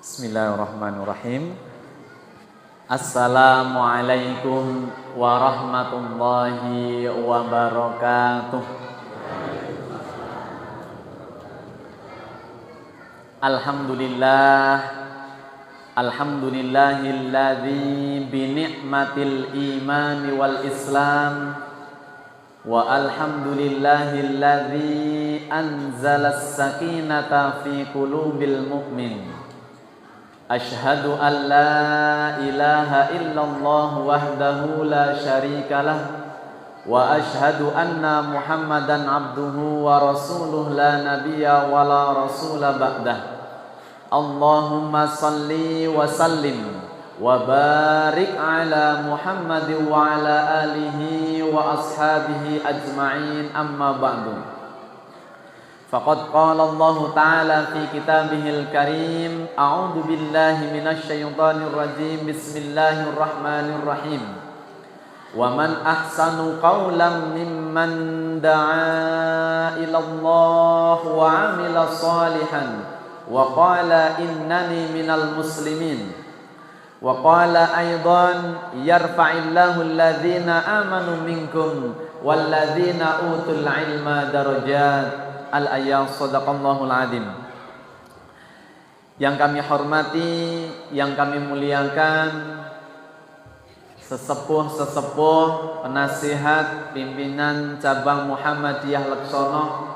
Bismillahirrahmanirrahim. Assalamualaikum warahmatullahi wabarakatuh. Alhamdulillahilladzi bi ni'matil imani wal islam wa alhamdulillahilladzi anzalas sakinata fi qulubil mu'min. Ashhadu an la ilaha illallah wahdahu la syarikalah wa ashhadu anna Muhammadan abduhu wa rasuluh la nabiyya wa la rasula ba'dah. Allahumma salli wa sallim wa barik ala Muhammadin wa ala alihi wa ashabihi ajma'in, amma ba'du. Faqad qala Allah Ta'ala fi kitabihil karim, a'udzu billahi minasy syaithanir rajim, bismillahirrahmanirrahim. Wa man ahsanu qawlan mimman da'a ila Allah wa 'amila shalihan wa qala innani minal muslimin. Wa qala aidan yarfa'illahu alladhina amanu minkum walladhina utul ilma darajat. Al-ayat, sadaqallahul azim. Yang kami hormati, yang kami muliakan, sesepuh-sesepuh, penasihat, pimpinan cabang Muhammadiyah Laksono,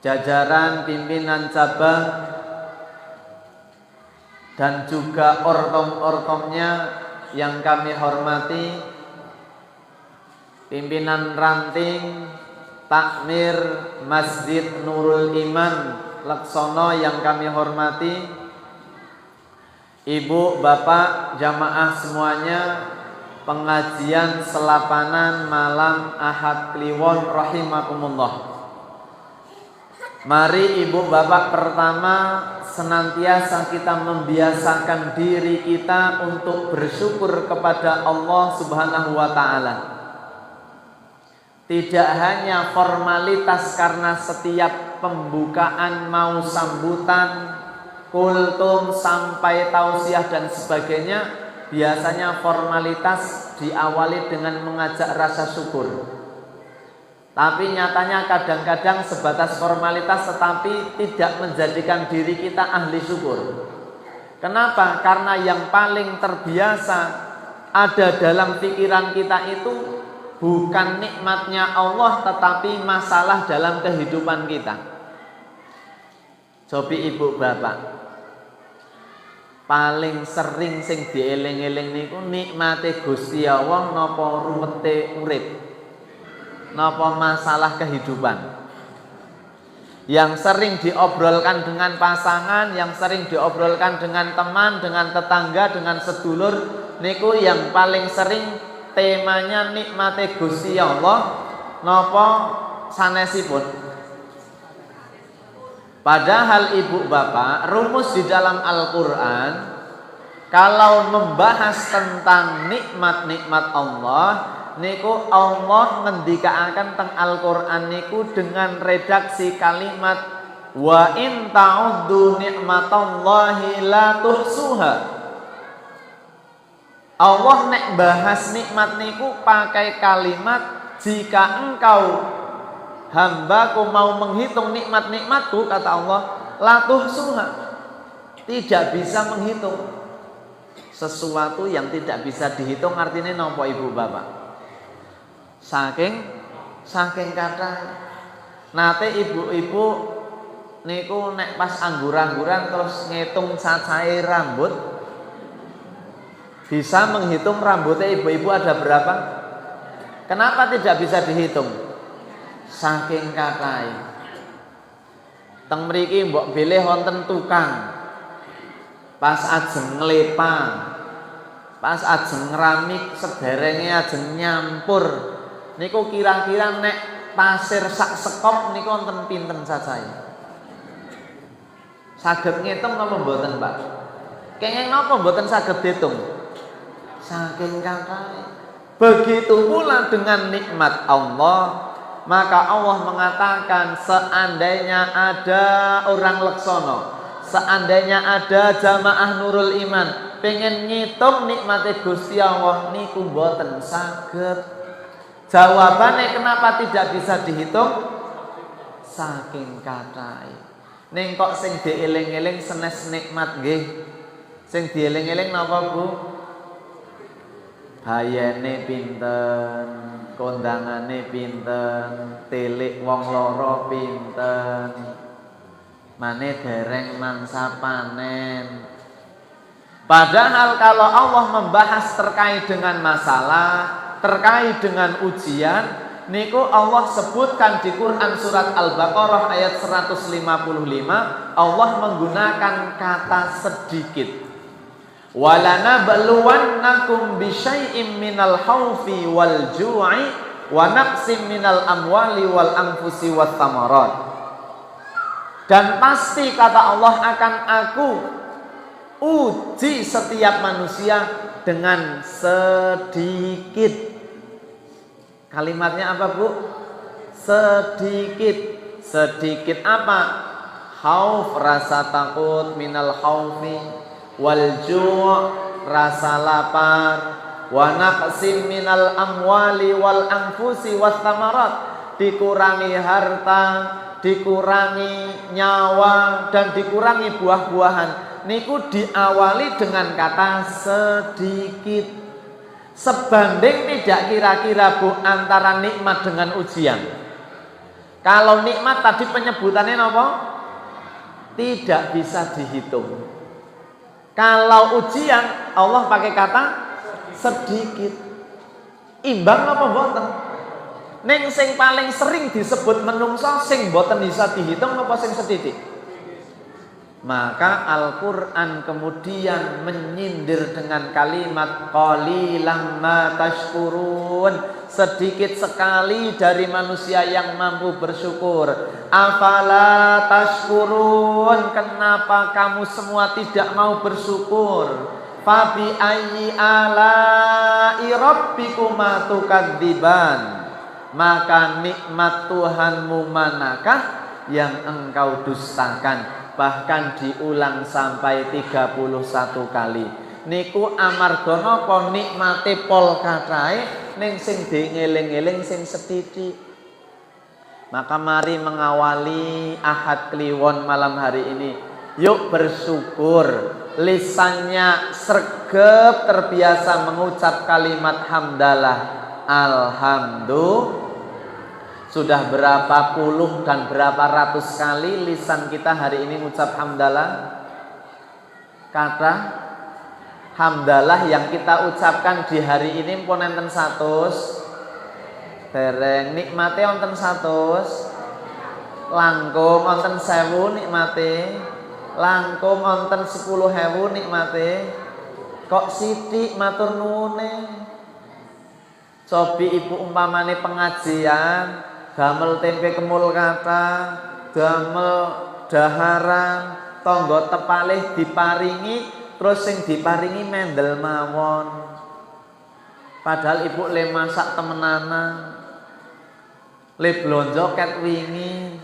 jajaran pimpinan cabang, dan juga ortom-ortomnya yang kami hormati, pimpinan ranting Takmir Masjid Nurul Iman Laksono yang kami hormati, ibu, bapak, jamaah semuanya, pengajian selapanan malam Ahad Kliwon rahimakumullah. Mari ibu, bapak, pertama senantiasa kita membiasakan diri kita untuk bersyukur kepada Allah Subhanahu wa Ta'ala. Tidak hanya formalitas, karena setiap pembukaan mau sambutan, kultum sampai tausiah dan sebagainya, biasanya formalitas diawali dengan mengajak rasa syukur. Tapi nyatanya kadang-kadang sebatas formalitas tetapi tidak menjadikan diri kita ahli syukur. Kenapa? Karena yang paling terbiasa ada dalam pikiran kita itu bukan nikmatnya Allah, tetapi masalah dalam kehidupan kita. Cobi ibu bapak, paling sering sing dieling-eling niku nikmate Gusti Allah napa ruwete urip, napa masalah kehidupan. Yang sering diobrolkan dengan pasangan, yang sering diobrolkan dengan teman, dengan tetangga, dengan sedulur, niku yang paling sering temanya nikmate Gusti Allah napa sanesipun. Padahal ibu bapak, rumus di dalam Al-Quran kalau membahas tentang nikmat-nikmat Allah niku Allah ngendikaaken teng Al-Quran niku dengan redaksi kalimat wa in ta'uddu nikmatallahi la tuhsuha. Allah nek bahas nikmat niku pakai kalimat jika engkau hambaku mau menghitung nikmat-nikmatku, kata Allah, la tuhsuha, tidak bisa menghitung. Sesuatu yang tidak bisa dihitung artinya nopo ibu bapak? Saking kata nate ibu-ibu niku nek pas anggur-angguran terus ngitung cacahe rambut, bisa menghitung rambutnya ibu-ibu ada berapa? Kenapa tidak bisa dihitung? Saking katai. Teng mriki mbok bilih wonten tukang. Pas ajeng nglepa, pas ajeng ngeramik, sederenge ajeng nyampur, niku kira-kira nek pasir sak sekop niku wonten pinten cacahe? Saged ngitung napa mboten, Pak? Kenging napa mboten saged diitung? Saking kakak. Begitu pula dengan nikmat Allah, maka Allah mengatakan seandainya ada orang Laksono, seandainya ada jamaah Nurul Iman pengen ngitung nikmate Gusti Allah niku mboten saged. Jawabannya kenapa tidak bisa dihitung? Saking kathahé. Ning kok sing dieling-eling senes nikmat nggih. Sing dieling-eling napa, Bu? Hayane pinten, kondangane pinten, tilik wong loro pinten. Mane dereng mangsa panen. Padahal kalau Allah membahas terkait dengan masalah, terkait dengan ujian, niku Allah sebutkan di Quran surat Al-Baqarah ayat 155, Allah menggunakan kata sedikit. Walana baluwannakum bisyai'im minal khaufi wal ju'i wa naqsim minal amwali wal anfusi wat thamarat. Dan pasti kata Allah akan aku uji setiap manusia dengan sedikit. Kalimatnya apa, Bu? Sedikit. Sedikit apa? Khauf, rasa takut, minal khaufi, wal ju' rasa lapar, wa naqsim minal amwali wal anfusi was thamarat, dikurangi harta, dikurangi nyawa, dan dikurangi buah-buahan. Niku diawali dengan kata sedikit. Sebanding tidak kira-kira, Bu, antara nikmat dengan ujian. Kalau nikmat tadi penyebutannya apa? Tidak bisa dihitung. Kalau ujian Allah pakai kata sedikit. Imbang apa mboten? Ning sing paling sering disebut menungso sing mboten bisa dihitung apa sing sedidik? Maka Al-Quran kemudian menyindir dengan kalimat qalilan ma tashkurun, sedikit sekali dari manusia yang mampu bersyukur. Afala tashkurun, kenapa kamu semua tidak mau bersyukur? Fabi ayyi ala'i rabbikuma tukadziban, maka nikmat Tuhanmu manakah yang engkau dustakan? Bahkan diulang sampai 31 kali. Niku amarga napa? Nikmate pol kathahé ning sing diengeling-eling sing sethithik. Maka mari mengawali Ahad Kliwon malam hari ini, yuk bersyukur. Lisannya sregep terbiasa mengucap kalimat hamdalah, alhamdulillah. Sudah berapa puluh dan berapa ratus kali lisan kita hari ini mengucap hamdalah? Kata hamdalah yang kita ucapkan di hari ini pun enten 100. Dereng nikmate wonten 100. Langkung wonten 1000 nikmate. Langkung wonten 10.000 nikmate. Kok sithik matur nuwune. Cobi ibu umpamane pengajian, damel tempe kemul kata, damel daharan, tonggo tepalih diparingi, terus sing diparingi mendel mawon. Padahal ibu le masak temenanan, le blonjo ket wingi,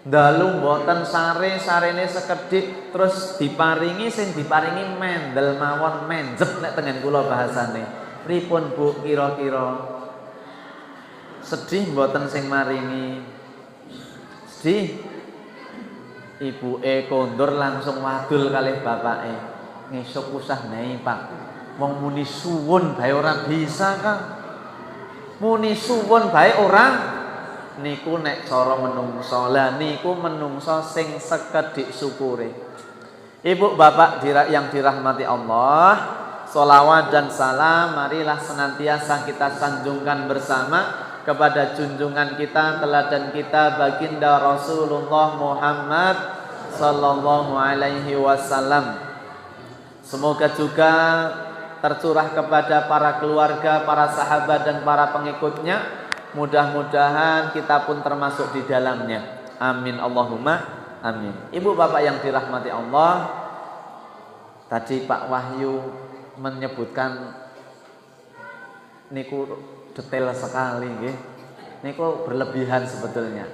dalu mboten sarene sekedhik, terus diparingi, sing diparingi mendel mawon, menjep nek tengen kula bahasane. Pripun, Bu, kira-kira? Sedih mboten sing maringi? Sedih. Ibuke kondur langsung wadul kalih bapake. Ngesuk usah nei, Pak. Wong muni suwun bae ora bisa, Kang. Muni suwun bae ora. Niku nek cara menungso. Lah niku menungso sing sekedhik syukure. Ibu bapak yang dirahmati Allah, sholawat dan salam marilah senantiasa kita sanjungkan bersama kepada junjungan kita, teladan kita, baginda Rasulullah Muhammad sallallahu alaihi wasallam. Semoga juga tercurah kepada para keluarga, para sahabat dan para pengikutnya. Mudah-mudahan kita pun termasuk di dalamnya. Amin Allahumma amin. Ibu bapak yang dirahmati Allah, tadi Pak Wahyu menyebutkan niku detail sekali nggih. Niku berlebihan sebetulnya.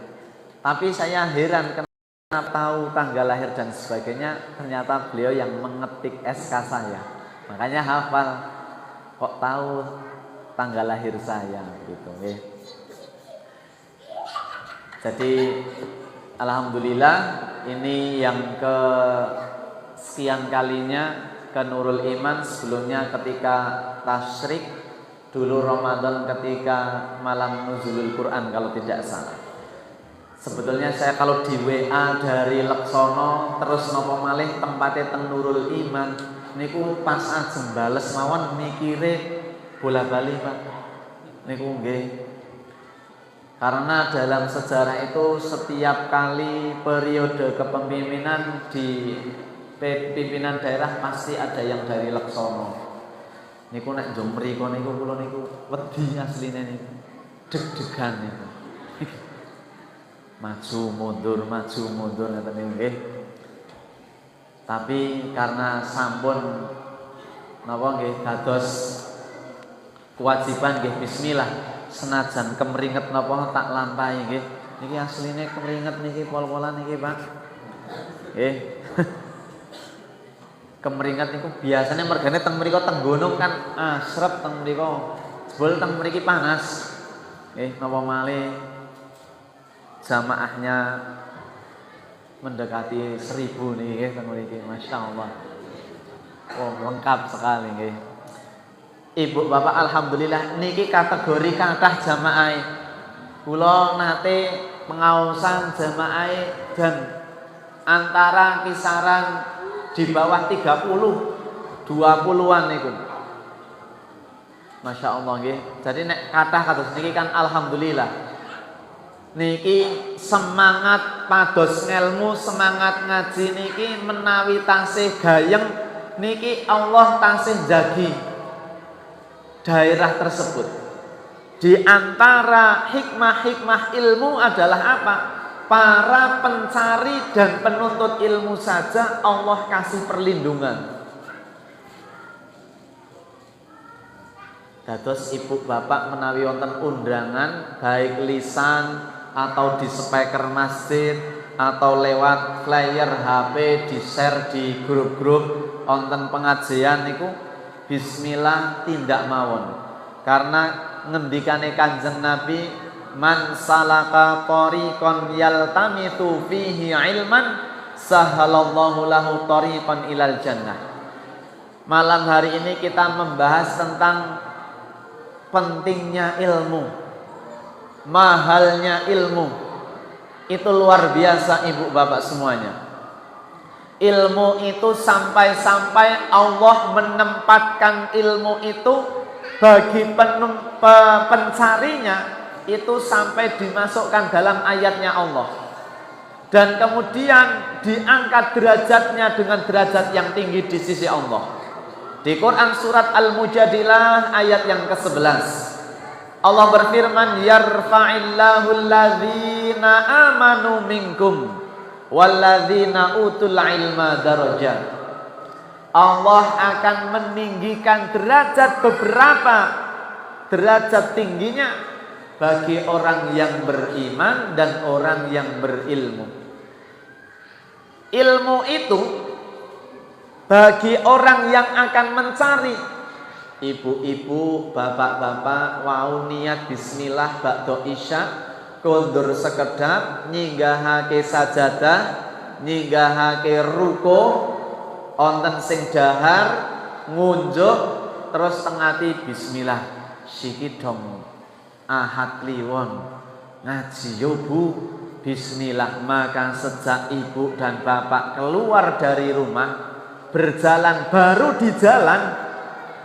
Tapi saya heran tahu tanggal lahir dan sebagainya, ternyata beliau yang mengetik SK saya. Makanya hafal, kok tahu tanggal lahir saya gitu. Jadi alhamdulillah ini yang ke sekian kalinya ke Nurul Iman. Sebelumnya ketika tasyrik, dulu Ramadan ketika malam nuzulul Quran kalau tidak salah. Sebetulnya saya kalau di WA dari Leksono terus nopo malih tempatnya teng Nurul Iman niku pas ajeng bales mawon mikire bola-bali Pak. Niku nggih. Karena dalam sejarah itu setiap kali periode kepemimpinan di pimpinan daerah pasti ada yang dari Leksono. Niku nek njong mriko niku kula niku wedi asline niku. Deg-degan niku. Maju mundur ngeten niku nggih. Tapi karena sampun napa nggih dados kewajiban nggih bismillah, senajan kemringet napa tak lampahi nggih. Niki asline kemringet niki pol-polan niki, Pak. Nggih. Kemringet niku biasanya mergane teng mriku teng gunung kan asrep teng mriku. Jebul teng mriki panas. Nggih, napa malih jamaahnya mendekati 1000 nih teng mriki, masyaallah. Oh, lengkap sekali nggih. Ibu bapak alhamdulillah niki kategori kathah jamaah. Kula nate pengaosan jamaah dan antara kisaran di bawah 30 20-an niku. Masyaallah nggih. Jadi nek kathah kados niki kan alhamdulillah. Niki semangat pados ngelmu, semangat ngaji niki menawi tasih gayeng niki Allah tasih jagi daerah tersebut. Di antara hikmah-hikmah ilmu adalah apa? Para pencari dan penuntut ilmu saja Allah kasih perlindungan. Dados ibu bapak menawi wonten undangan baik lisan atau di speaker masjid atau lewat flyer HP di share di grup-grup wonten pengajian niku bismillah tindak mawon. Karena ngendikane Kanjeng Nabi, man salaka tariqan yaltamithu fihi ilman sahalallahu lahu tariqan ilal jannah. Malam hari ini kita membahas tentang pentingnya ilmu, mahalnya ilmu. Itu luar biasa ibu bapak semuanya. Ilmu itu sampai-sampai Allah menempatkan ilmu itu bagi pencarinya itu sampai dimasukkan dalam ayatnya Allah. Dan kemudian diangkat derajatnya dengan derajat yang tinggi di sisi Allah. Di Quran surat Al-Mujadilah ayat yang ke-11 Allah berfirman, yarfa'illahu alladzina amanu minkum walladzina utul ilma darajat. Allah akan meninggikan derajat beberapa derajat tingginya bagi orang yang beriman dan orang yang berilmu. Ilmu itu bagi orang yang akan mencari. Ibu-ibu, bapak-bapak, wau niat bismillah ba'da isya kondur sekedap nyinggahake sajadah, nyinggahake ruko, onten sing dahar, ngunjuk terus tengati bismillah siki dom ahad kliwon ngaji yo Bu, bismillah. Maka sejak ibu dan bapak keluar dari rumah berjalan, baru di jalan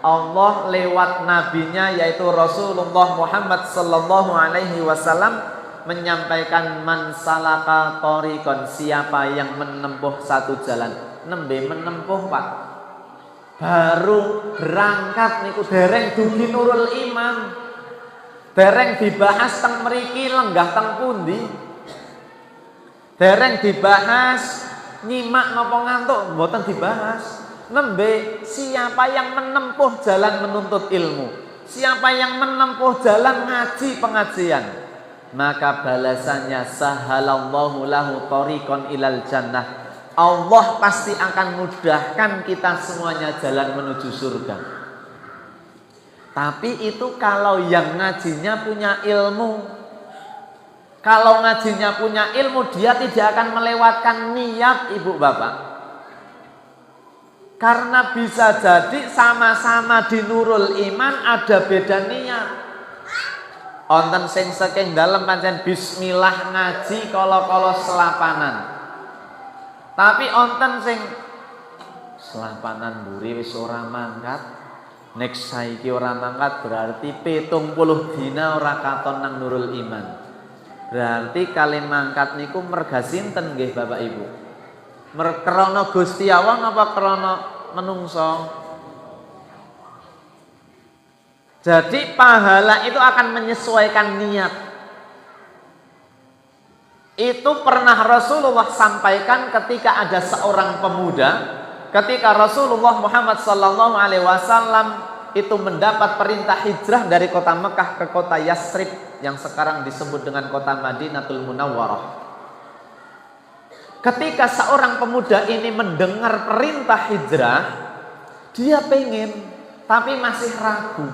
Allah lewat nabinya yaitu Rasulullah Muhammad sallallahu alaihi wasallam menyampaikan man salaka tariqan, siapa yang menempuh satu jalan. Nembe menempuh Pak, baru berangkat niku dereng dugi Nurul Iman, dereng dibahas teng mriki lenggah teng pundi, dereng dibahas nyimak napa ngantuk mboten dibahas. Nembe siapa yang menempuh jalan menuntut ilmu, siapa yang menempuh jalan ngaji pengajian, maka balasannya sahalallahu lahu thariqan ilal jannah. Allah pasti akan mudahkan kita semuanya jalan menuju surga. Tapi itu kalau yang ngajinya punya ilmu. Kalau ngajinya punya ilmu, dia tidak akan melewatkan niat, ibu bapak. Karena bisa jadi sama-sama di Nurul Iman ada beda niat. Onten sing saking dalem pancen bismillah ngaji kala-kala selapanan. Tapi onten sing selapanan mburi wis ora mangkat, nek saiki ora mangkat berarti 70 dina ora katon nang Nurul Iman. Berarti kali mangkat niku merga sinten nggih Bapak Ibu? Krana Gusti Allah napa krana menungso? Jadi pahala itu akan menyesuaikan niat. Itu pernah Rasulullah sampaikan ketika ada seorang pemuda, ketika Rasulullah Muhammad sallallahu alaihi wasallam itu mendapat perintah hijrah dari kota Mekah ke kota Yasrib yang sekarang disebut dengan kota Madinatul Munawwarah. Ketika seorang pemuda ini mendengar perintah hijrah, dia pengen tapi masih ragu.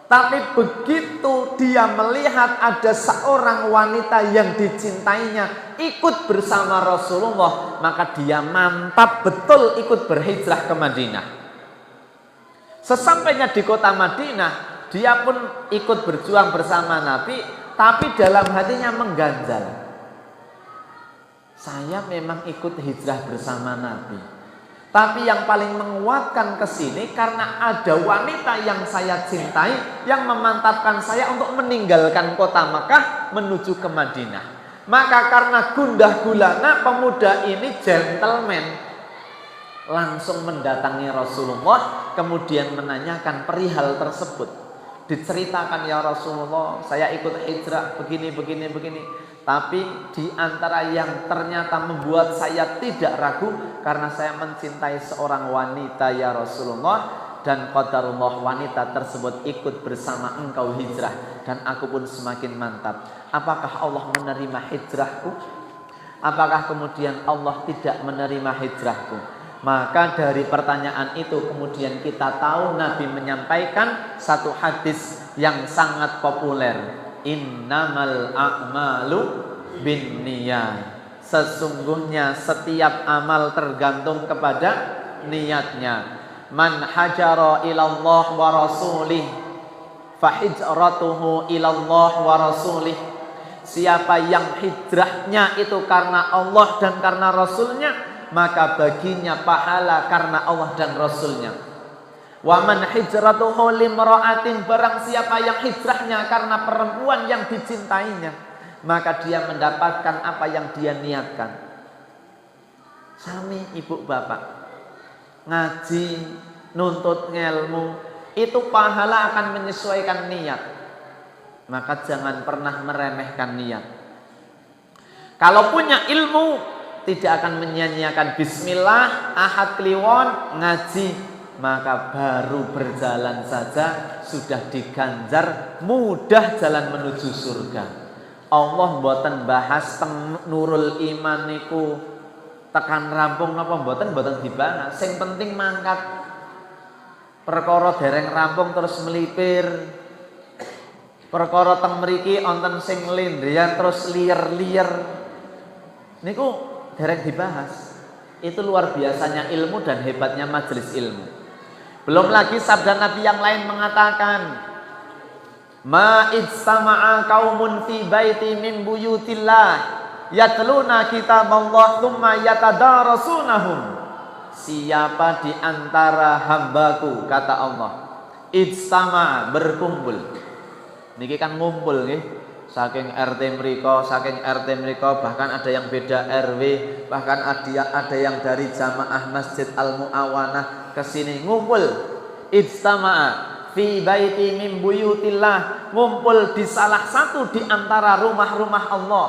Tapi begitu dia melihat ada seorang wanita yang dicintainya ikut bersama Rasulullah, maka dia mantap betul ikut berhijrah ke Madinah. Sesampainya di kota Madinah, dia pun ikut berjuang bersama Nabi, tapi dalam hatinya mengganjal. Saya memang ikut hijrah bersama Nabi. Tapi yang paling menguatkan ke sini karena ada wanita yang saya cintai yang memantapkan saya untuk meninggalkan kota Makkah menuju ke Madinah. Maka karena gundah gulana pemuda ini gentleman langsung mendatangi Rasulullah kemudian menanyakan perihal tersebut. Diceritakan, ya Rasulullah, saya ikut hijrah begini. Tapi di antara yang ternyata membuat saya tidak ragu karena saya mencintai seorang wanita, ya Rasulullah, dan qadarullah wanita tersebut ikut bersama engkau hijrah dan aku pun semakin mantap. Apakah Allah menerima hijrahku? Apakah kemudian Allah tidak menerima hijrahku? Maka dari pertanyaan itu kemudian kita tahu Nabi menyampaikan satu hadis yang sangat populer. Innamal a'malu binniyat. Sesungguhnya setiap amal tergantung kepada niatnya. Man hajara ilallah wa rasulih fahijratuhu ilallah wa rasulih. Siapa yang hijrahnya itu karena Allah dan karena Rasulnya, maka baginya pahala karena Allah dan Rasulnya. Wa man hijratuhu limra'atin, barang siapa yang hijrahnya karena perempuan yang dicintainya, maka dia mendapatkan apa yang dia niatkan. Sami ibu bapak ngaji, nuntut ilmu, itu pahala akan menyesuaikan niat. Maka jangan pernah meremehkan niat. Kalau punya ilmu tidak akan menyia-nyiakan bismillah, ahad kliwon, ngaji, maka baru berjalan saja sudah diganjar mudah jalan menuju surga. Allah mboten bahas Nurul Iman niku tekan rampung napa mboten dibahas. Sing penting mangkat. Perkara dereng rampung terus melipir. Perkara teng mriki wonten sing lendrian terus liyer-liyer. Niku dereng dibahas. Itu luar biasanya ilmu dan hebatnya majelis ilmu. Belum lagi sabda Nabi yang lain mengatakan, ma ijtama'a qaumun fi baiti min buyutillah yatluna kitaballah tsumma yatadarasuunahum. Siapa di antara hambaku, kata Allah, ijtama'a, berkumpul. Niki kan ngumpul nggih. Saking RT mriko, saking RT mriko, bahkan ada yang beda RW, bahkan ada yang dari jamaah Masjid Al-Mu'awanah kesini ngumpul. Ijtama'a fi baiti min buyutillah, ngumpul di salah satu di antara rumah-rumah Allah.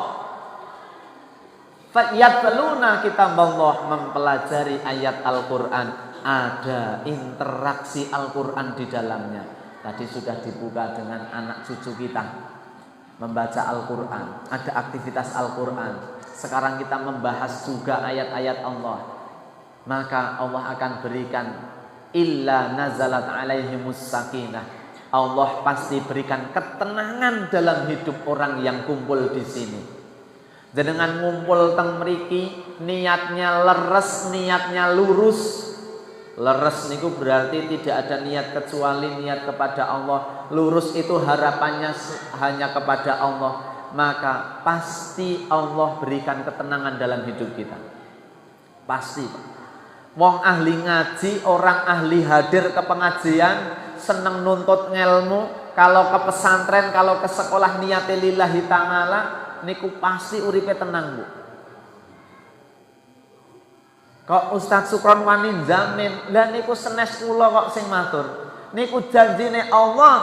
Yatluna kitaballah, mempelajari ayat Al-Qur'an, ada interaksi Al-Qur'an di dalamnya. Tadi sudah dibuka dengan anak cucu kita. membaca Al-Quran, ada aktivitas Al-Quran. Sekarang kita membahas juga ayat-ayat Allah, maka Allah akan berikan illa nazalat alaihimus sakinah. Allah pasti berikan ketenangan dalam hidup orang yang kumpul di sini. Dengan ngumpul teng mriki niatnya leres, niatnya lurus. Leres niku berarti tidak ada niat kecuali niat kepada Allah. Lurus itu harapannya hanya kepada Allah. Maka pasti Allah berikan ketenangan dalam hidup kita. Pasti, Pak. Wong ahli ngaji, orang ahli hadir ke pengajian, seneng nuntut ngelmu, kalau ke pesantren, kalau ke sekolah niate lillahi ta'ala, niku pasti uripe tenang, Bu. Kok Ustadz Sukron wani jamin, lah niku senes kula kok sing matur. Niku janjine Allah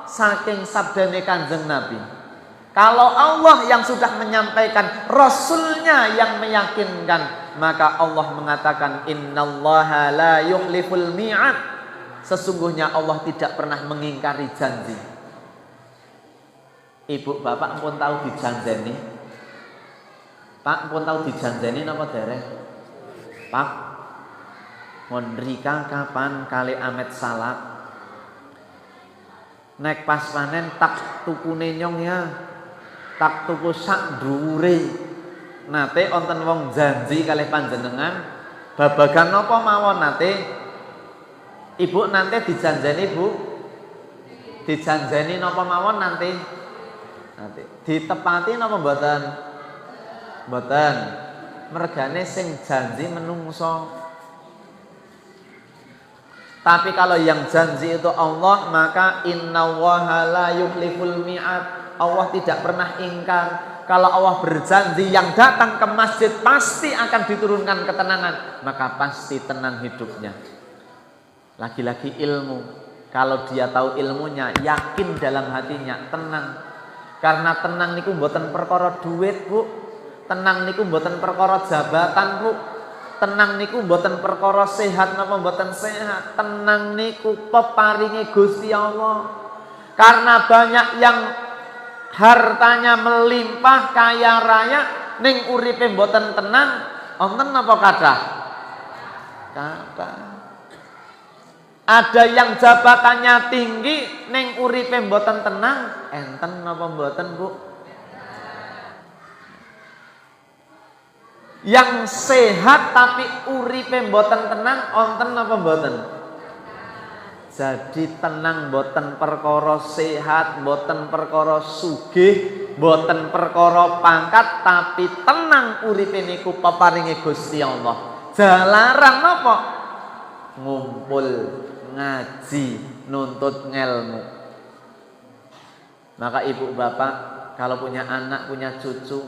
saking sabdane Kanjeng Nabi. Kalau Allah yang sudah menyampaikan, Rasulnya yang meyakinkan, maka Allah mengatakan innallaha la yuhliful mi'ad. Sesungguhnya Allah tidak pernah mengingkari janji. Ibu bapak pun tahu dijanjeni. Pak pun tahu dijanjeni napa dereng? Pak, mon rika kapan kali amet salak? Nek pas panen tak tukune nyong ya. Tak tuku sak dhuwure. Nate wonten wong janji kalih panjenengan babagan napa mawon nate? Ibu nanti dijanjeni, Bu? Dijanjeni napa mawon nanti? Nanti ditepati napa mboten? Mboten. Mergane sing janji menungso. Tapi kalau yang janji itu Allah, maka innallaha la yukhliful mi'ad. Allah tidak pernah ingkar. Kalau Allah berjanji yang datang ke masjid pasti akan diturunkan ketenangan, maka pasti tenang hidupnya. Lagi-lagi ilmu. Kalau dia tahu ilmunya, yakin dalam hatinya, tenang. Karena tenang niku mboten perkara duit, Bu. Tenang niku mboten perkara jabatan, Bu. Tenang niku mboten perkara sehat napa mboten sehat. Tenang niku peparinge Gusti Allah. Karena banyak yang hartanya melimpah, kaya raya, ning uripe mboten tenang, wonten napa kathah? Kathah. Ada yang jabatannya tinggi, ning uripe mboten tenang, enten napa mboten, Bu? Yang sehat tapi uripe mboten tenang, wonten napa mboten? Jadi tenang mboten perkara sehat, mboten perkara sugih, mboten perkara pangkat, tapi tenang uripe niku peparinge Gusti Allah. Jalaran napa? Ngumpul, ngaji, nuntut ngelmu. Maka ibu bapak kalau punya anak, punya cucu,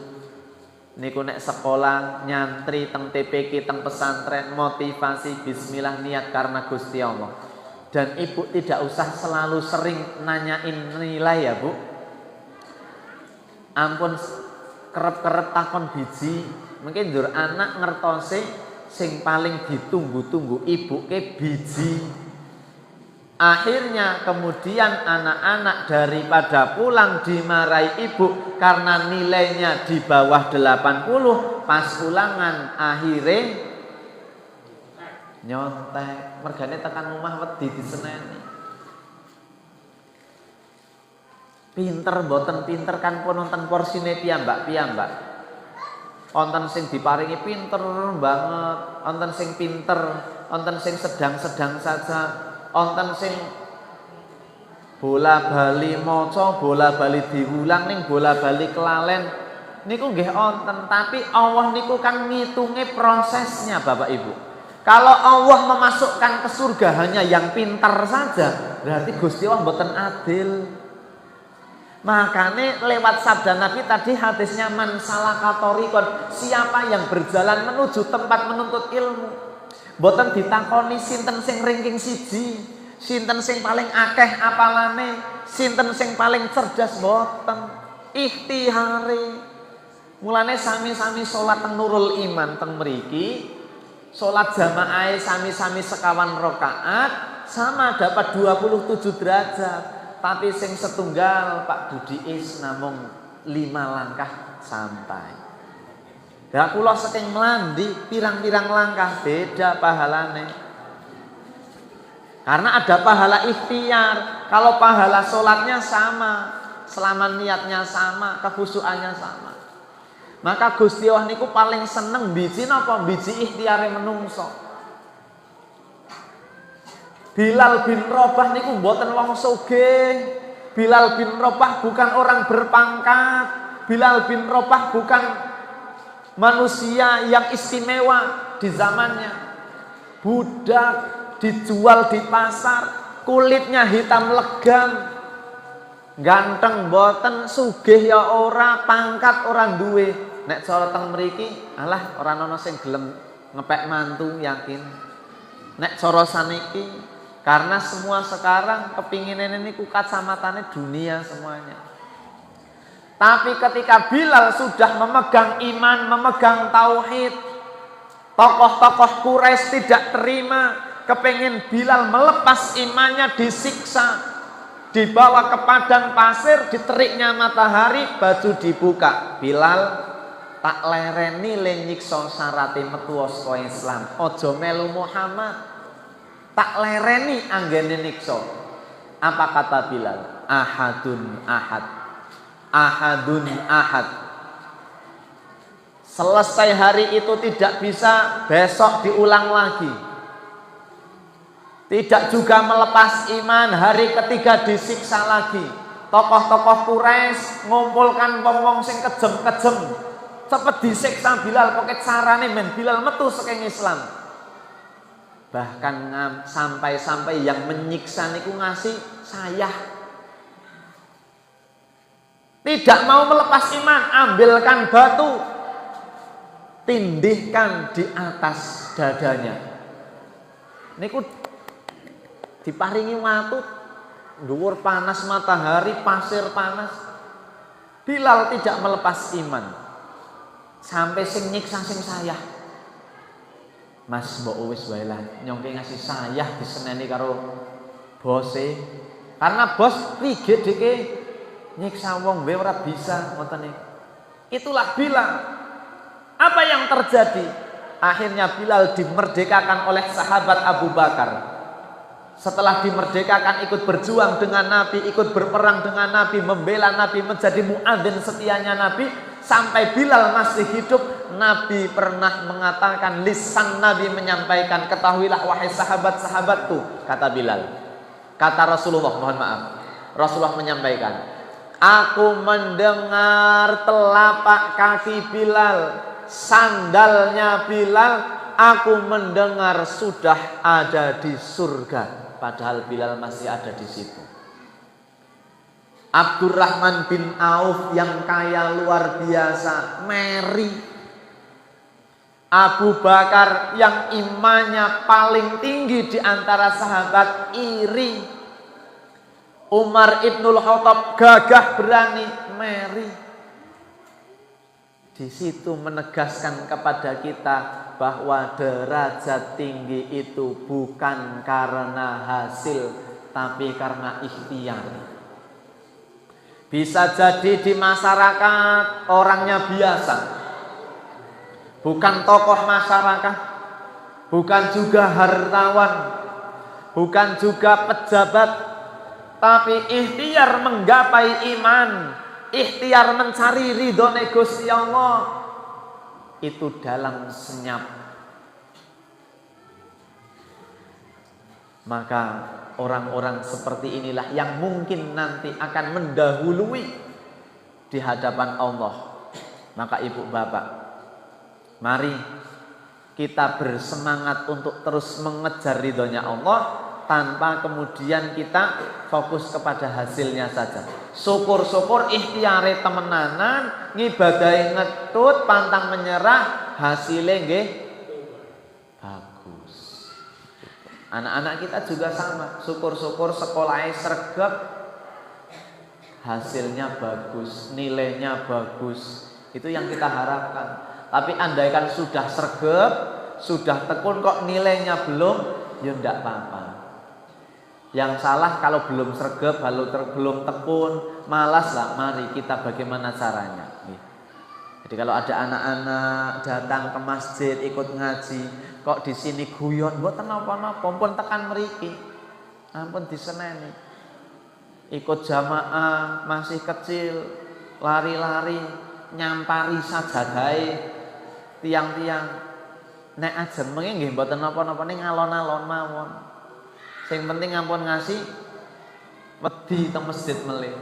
niku nek sekolah nyantri teng TPK, teng pesantren, motivasi bismillah niat karena Gusti Allah. Dan ibu tidak usah selalu sering nanyain nilai ya, Bu. Ampun kerep-kerep takon biji, mungkin jur anak ngertose sing paling ditunggu-tunggu ibu ke biji. Akhirnya kemudian anak-anak daripada pulang dimarahi ibu karena nilainya di bawah 80, pas ulangan akhirnya nyontek, mergane tekan omah wedi diseneni. Pinter boten pinter kan pun nonton porsine piyambak. Wonten sing diparingi pinter banget, wonten sing pinter, wonten sing sedang-sedang saja, wonten sing bola bali maca, bola bali diulang ning bola bali kelalen. Niku nggih wonten, tapi Allah niku kan ngitunge prosesnya, Bapak Ibu. Kalau Allah memasukkan ke surga hanya yang pintar saja, berarti Gusti Allah mboten adil. Makanya lewat sabda Nabi tadi hadisnya man salaka thoriqan, siapa yang berjalan menuju tempat menuntut ilmu. Mboten ditakoni sinten sing ranking siji, sinten sing paling akeh apalane, sinten sing paling cerdas, mboten. Ikhtihare. Mulane sami-sami salat teng Nurul Iman teng mriki. Sholat jamaah sami-sami sekawan rakaat sama dapat 27 derajat. tapi sing setunggal Pak Budi Is namung 5 langkah sampai. Ya kula saking mlandi pirang-pirang langkah beda pahalane. Karena ada pahala ikhtiar. Kalau pahala sholatnya sama, selama niatnya sama, kekhusyukannya sama. Maka Gusti Allah niku paling seneng biji napa? Biji ikhtiare menungso. Bilal bin Rabah niku mboten wong sugih. Bilal bin Rabah bukan orang berpangkat. Bilal bin Rabah bukan manusia yang istimewa di zamannya. Budak dijual di pasar, kulitnya hitam legam. Ganteng mboten, sugih ya ora, pangkat ora duwe. Nek cara teng mriki, alah ora ana sing gelem ngepek mantu yakin. Nek cara saniki karena semua sekarang kepinginan ini kacamatanya dunia semuanya. Tapi ketika Bilal sudah memegang iman, memegang tauhid, tokoh-tokoh Quraisy tidak terima, kepingin Bilal melepas imannya, disiksa, dibawa ke padang pasir, diteriknya matahari, baju dibuka. Bilal tak lereni le nyiksa syarate metu saka Islam. Aja melu Muhammad. Tak lereni anggene nikso. Apa kata Bilal? Ahadun ahad. Ahadun ahad. Selesai hari itu tidak bisa besok diulang lagi. Tidak juga melepas iman, hari ketiga disiksa lagi. Tokoh-tokoh Quraisy ngumpulkan wong-wong sing kejem-kejem. Cepet disiksa Bilal, pokoke carane men Bilal metu saking Islam. Bahkan sampai-sampai yang menyiksa niku ngasih sayah. Tidak mau melepas iman, ambilkan batu, tindihkan di atas dadanya. Niku diparingi watu, dhuwur panas matahari, pasir panas. Bilal tidak melepas iman. Sampai sing nyiksa sing sayah. Mas mbok wis wae lah nyongke ngasih sayah diseneni karo bose. Karena bos prigit dike nyiksa wong wae ora bisa ngoten. Itulah Bilal. Apa yang terjadi? Akhirnya Bilal dimerdekakan oleh sahabat Abu Bakar. Setelah dimerdekakan ikut berjuang dengan Nabi, ikut berperang dengan Nabi, membela Nabi, menjadi muadzin setianya Nabi. Sampai Bilal masih hidup, Nabi pernah mengatakan, lisan Nabi menyampaikan, ketahuilah wahai sahabat-sahabatku, kata Bilal. Kata Rasulullah, mohon maaf, Rasulullah menyampaikan, aku mendengar telapak kaki Bilal, sandalnya Bilal, aku mendengar sudah ada di surga. Padahal Bilal masih ada di situ. Abdurrahman bin Auf yang kaya luar biasa, Mary. Abu Bakar yang imannya paling tinggi di antara sahabat, iri. Umar Ibnul Khattab gagah berani, Mary. Di situ menegaskan kepada kita bahwa derajat tinggi itu bukan karena hasil, tapi karena ikhtiar. Bisa jadi di masyarakat orangnya biasa, bukan tokoh masyarakat, bukan juga hartawan, bukan juga pejabat, tapi ikhtiar menggapai iman, ikhtiar mencari ridhone Gusti Allah, itu dalam senyap. Maka orang-orang seperti inilah yang mungkin nanti akan mendahului di hadapan Allah. Maka ibu bapak, mari kita bersemangat untuk terus mengejar ridhonya Allah, tanpa kemudian kita fokus kepada hasilnya saja. Syukur-syukur ikhtiare temenanan, ngibadahi ngetut, pantang menyerah, hasilnya nggih bagus. Anak-anak kita juga sama, syukur-syukur sekolahnya sregep, hasilnya bagus, nilainya bagus. Itu yang kita harapkan. Tapi andaikan sudah sregep, sudah tekun kok nilainya belum, ya enggak apa-apa. Yang salah kalau belum sregep, belum tekun, malas lah. Mari kita bagaimana caranya. Jadi kalau ada anak-anak datang ke masjid ikut ngaji, kok di sini guyon, mboten napa-napa, pun tekan mriki. Ampun diseneni. Ikut jamaah masih kecil, lari-lari, nyampari sajadahe tiang-tiang. Nek ajeng nggih mboten napa-napa ning alon-alon mawon. Sing penting ampun ngasih wedi teng masjid melih.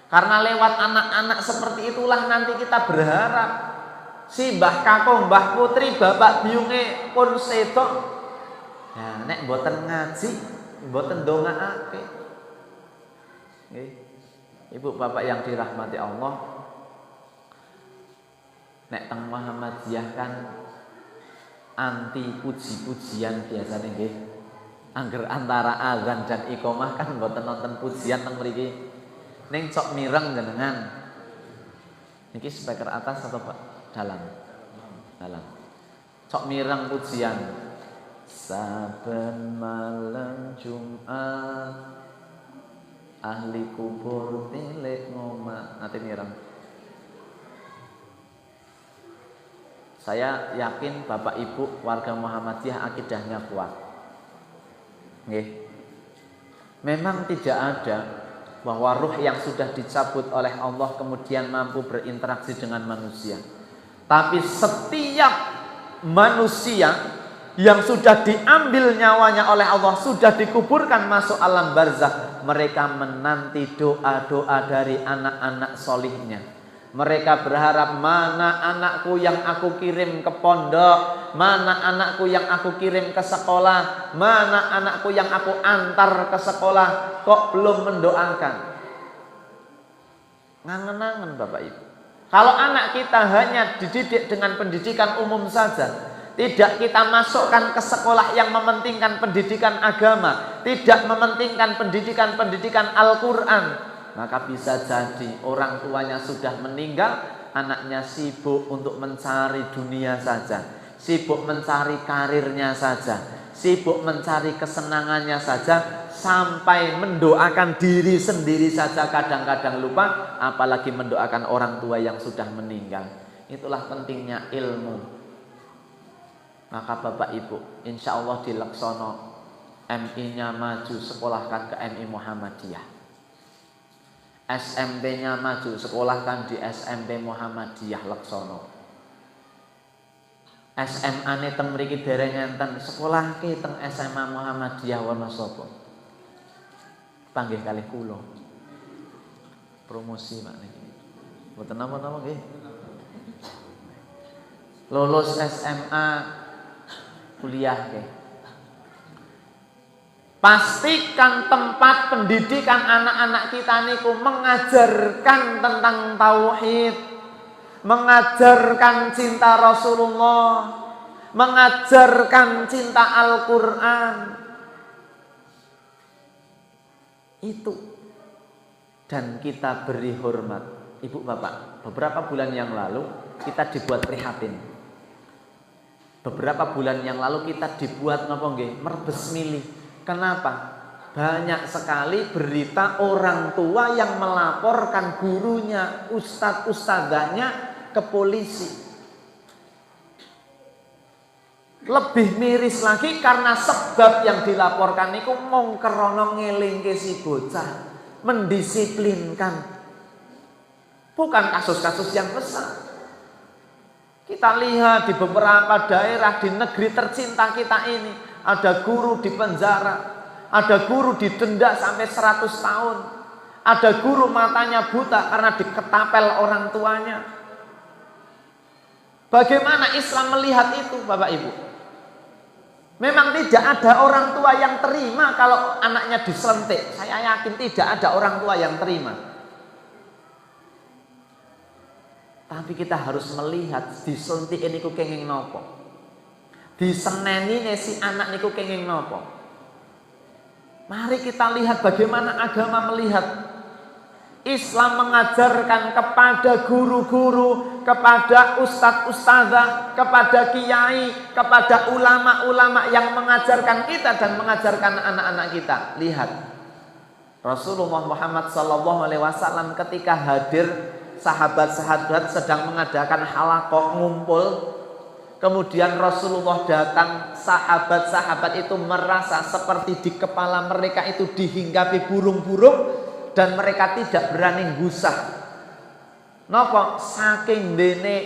Karena lewat anak-anak seperti itulah nanti kita berharap si mbah kakung, mbah putri, bapak biunge pun sedok. Ya nek mboten ngaji, mboten ndongaake. Nggih. Ibu bapak yang dirahmati Allah, nek teng Muhammadiyah kan anti puji-pujian biasanya nggih. Angger antara azan dan iqomah kan mboten nonton pujian teng mriki. Ning cok mireng jenengan. Niki speaker atas atau Pak? Dalam. Dalam. Cok mireng pujian. Saben malam Jumat ahli kubur tilik ngomah. Nanti mireng. Saya yakin Bapak Ibu warga Muhammadiyah akidahnya kuat. Nggih. Memang tidak ada bahwa ruh yang sudah dicabut oleh Allah kemudian mampu berinteraksi dengan manusia. Tapi setiap manusia yang sudah diambil nyawanya oleh Allah, sudah dikuburkan masuk alam barzakh, mereka menanti doa-doa dari anak-anak solihnya. Mereka berharap, mana anakku yang aku kirim ke pondok, mana anakku yang aku kirim ke sekolah, mana anakku yang aku antar ke sekolah, kok belum mendoakan. Ngangen-ngangen Bapak Ibu. Kalau anak kita hanya dididik dengan pendidikan umum saja, tidak kita masukkan ke sekolah yang mementingkan pendidikan agama, tidak mementingkan pendidikan Al-Quran, maka bisa jadi orang tuanya sudah meninggal, anaknya sibuk untuk mencari dunia saja, sibuk mencari karirnya saja, sibuk mencari kesenangannya saja, sampai mendoakan diri sendiri saja kadang-kadang lupa, apalagi mendoakan orang tua yang sudah meninggal. Itulah pentingnya ilmu. Maka Bapak Ibu, insya Allah di Laksono MI-nya maju, sekolahkan ke MI Muhammadiyah. SMP-nya maju, sekolahkan di SMP Muhammadiyah Laksono. SMA-ne teng mriki dereng enten, sekolahke teng SMA Muhammadiyah Wonosobo. Panggih kalih kula. Promosi Pak niki. Mboten napa-napa nggih. Lulus SMA kuliah nggih. Pastikan tempat pendidikan anak-anak kita niku mengajarkan tentang tauhid, mengajarkan cinta Rasulullah, mengajarkan cinta Al-Quran. Itu. Dan kita beri hormat. Ibu bapak, beberapa bulan yang lalu kita dibuat prihatin. Beberapa bulan yang lalu kita dibuat napa nggih? Merbes milih. Kenapa? Banyak sekali berita orang tua yang melaporkan gurunya, ustadz-ustadzanya ke polisi. Lebih miris lagi karena sebab yang dilaporkan itu mung krana ngelingke si bocah, mendisiplinkan. Bukan kasus-kasus yang besar. Kita lihat di beberapa daerah di negeri tercinta kita ini, ada guru di penjara, ada guru didenda sampai 100 tahun, ada guru matanya buta karena diketapel orang tuanya. Bagaimana Islam melihat itu Bapak Ibu? Memang tidak ada orang tua yang terima kalau anaknya diselentik. Saya yakin tidak ada orang tua yang terima. Tapi kita harus melihat disuntik niku kenging nopo, diseneni si anak niku kenging nopo. Mari kita lihat bagaimana agama melihat. Islam mengajarkan kepada guru-guru, kepada ustadz-ustadzah, kepada kiai, kepada ulama-ulama yang mengajarkan kita dan mengajarkan anak-anak kita. Lihat, Rasulullah Muhammad SAW ketika hadir, sahabat-sahabat sedang mengadakan halaqah ngumpul. Kemudian Rasulullah datang, sahabat-sahabat itu merasa seperti di kepala mereka itu dihinggapi burung-burung dan mereka tidak berani gusah. Napa? Saking dene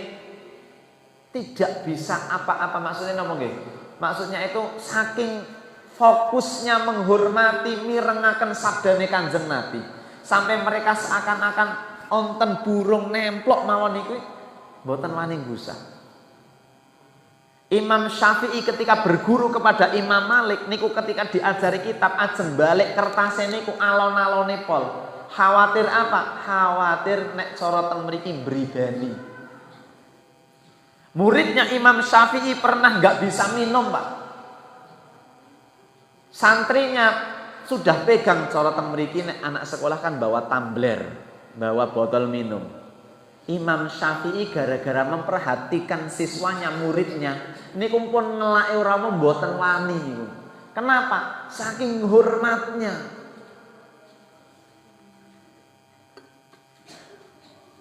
tidak bisa apa-apa, maksudnya napa nggih? Maksudnya itu saking fokusnya menghormati mirengaken sabdane Kanjeng Nabi sampai mereka seakan-akan onten burung nemplok mawon niku mboten wani gusah. Imam Syafi'i ketika berguru kepada Imam Malik niku ketika diajari kitab ajeng balik kertasnya niku alon-alone pol. Khawatir apa? Khawatir nek cara teng mriki bribani. Muridnya Imam Syafi'i pernah nggak bisa minum, Pak. Santrinya sudah pegang cara teng mriki nek anak sekolah kan bawa tumbler, bawa botol minum. Imam Syafi'i gara-gara memperhatikan siswanya, muridnya, niku pun ngelake ora mboten wani niku. Kenapa? Saking hormatnya.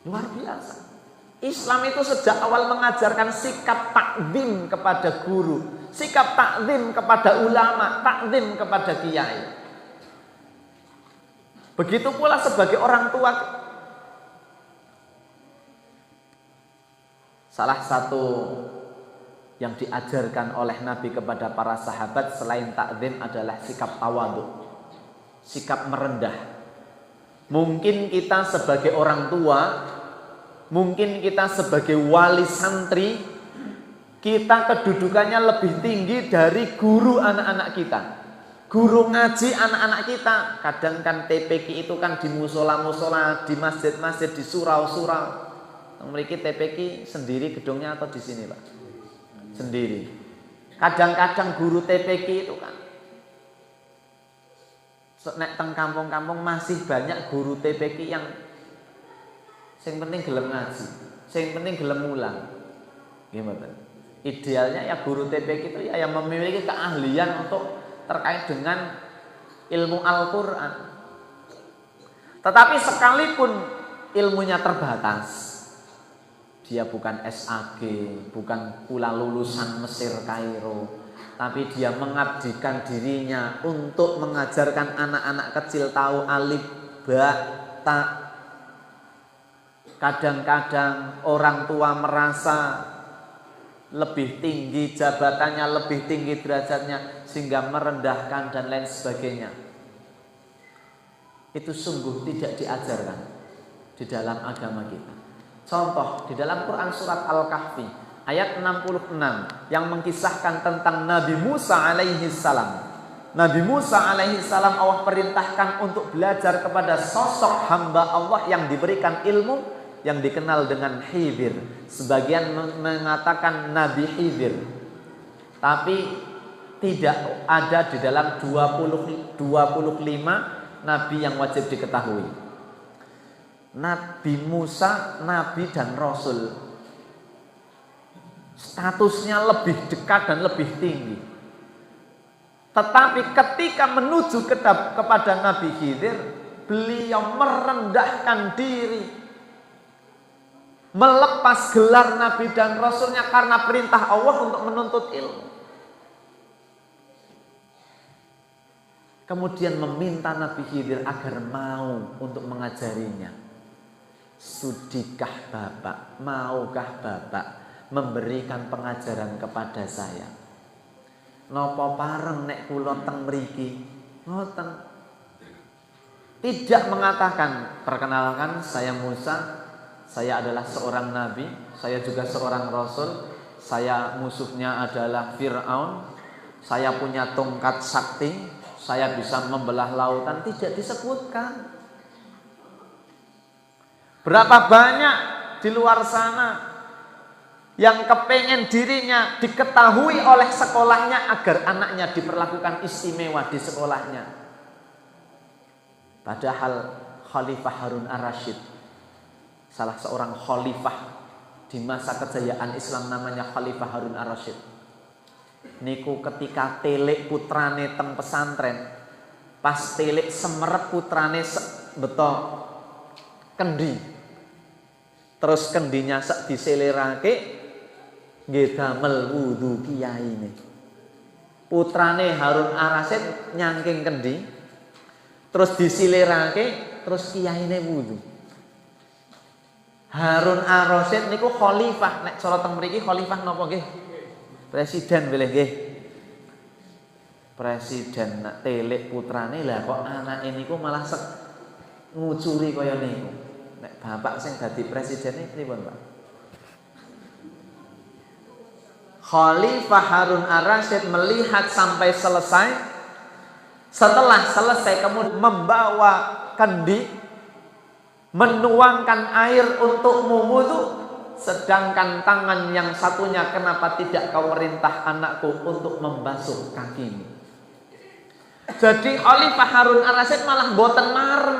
Luar biasa. Islam itu sejak awal mengajarkan sikap takzim kepada guru, sikap takzim kepada ulama, takzim kepada kiai. Begitu pula sebagai orang tua. Salah satu yang diajarkan oleh Nabi kepada para sahabat selain takzim adalah sikap tawadhu, sikap merendah. Mungkin kita sebagai orang tua, mungkin kita sebagai wali santri, kita kedudukannya lebih tinggi dari guru anak-anak kita, guru ngaji anak-anak kita. Kadang kan TPQ itu kan di musola-musola, di masjid-masjid, di surau-surau. Memiliki TPQ sendiri gedungnya atau di sini, Pak? Sendiri. Kadang-kadang guru TPQ itu kan nek teng kampung-kampung masih banyak guru TPQ yang sing penting gelem ngaji, sing penting gelem mulang. Gimana? Idealnya ya guru TPQ itu ya yang memiliki keahlian untuk terkait dengan ilmu Al-Qur'an. Tetapi sekalipun ilmunya terbatas, dia bukan SAG, bukan pula lulusan Mesir Kairo, tapi dia mengabdikan dirinya untuk mengajarkan anak-anak kecil tahu alif, ba, ta. Kadang-kadang orang tua merasa lebih tinggi jabatannya, lebih tinggi derajatnya, sehingga merendahkan dan lain sebagainya. Itu sungguh tidak diajarkan di dalam agama kita. Contoh di dalam Quran surat Al-Kahfi ayat 66 yang mengkisahkan tentang Nabi Musa alaihi salam. Nabi Musa alaihi salam Allah perintahkan untuk belajar kepada sosok hamba Allah yang diberikan ilmu yang dikenal dengan Khidir. Sebagian mengatakan Nabi Khidir, tapi tidak ada di dalam 25 nabi yang wajib diketahui. Nabi Musa, nabi dan rasul, statusnya lebih dekat dan lebih tinggi. Tetapi ketika menuju kepada Nabi Khidir, beliau merendahkan diri, melepas gelar nabi dan rasulnya karena perintah Allah untuk menuntut ilmu. Kemudian meminta Nabi Khidir agar mau untuk mengajarinya. Sudikah Bapak, maukah Bapak memberikan pengajaran kepada saya? Napa pareng nek kula teng mriki? Ngoten. Tidak mengatakan, perkenalkan saya Musa, saya adalah seorang nabi, saya juga seorang rasul, saya musuhnya adalah Fir'aun, saya punya tongkat sakti, saya bisa membelah lautan. Tidak disebutkan. Berapa banyak di luar sana yang kepengen dirinya diketahui oleh sekolahnya agar anaknya diperlakukan istimewa di sekolahnya. Padahal Khalifah Harun Ar-Rasyid, salah seorang khalifah di masa kejayaan Islam namanya Khalifah Harun Ar-Rasyid. Niku ketika telik putrane teng pesantren, pas telik semerep putrane beto kendi, terus kendinya sek diselerake nggih damel wudu kiyaine. Putrane Harun Ar-Rasyid nyangking kendi, terus disilirake, terus kiyaine wudu. Harun Ar-Rasyid niku khalifah, nek cara teng mriki khalifah napa nggih? Presiden bilih nggih. Presiden nak telik putrane lah kok anake niku malah ngucuri kaya niku. Nek bapak sing dadi presiden pripun, Pak? Khalifah Harun Ar-Rasyid melihat sampai selesai. Setelah selesai kemudian membawa kendi, menuangkan air untuk wudu, sedangkan tangan yang satunya kenapa tidak kau merintah anakku untuk membasuh kakimu. Jadi Khalifah Harun Ar-Rasyid malah boten marem,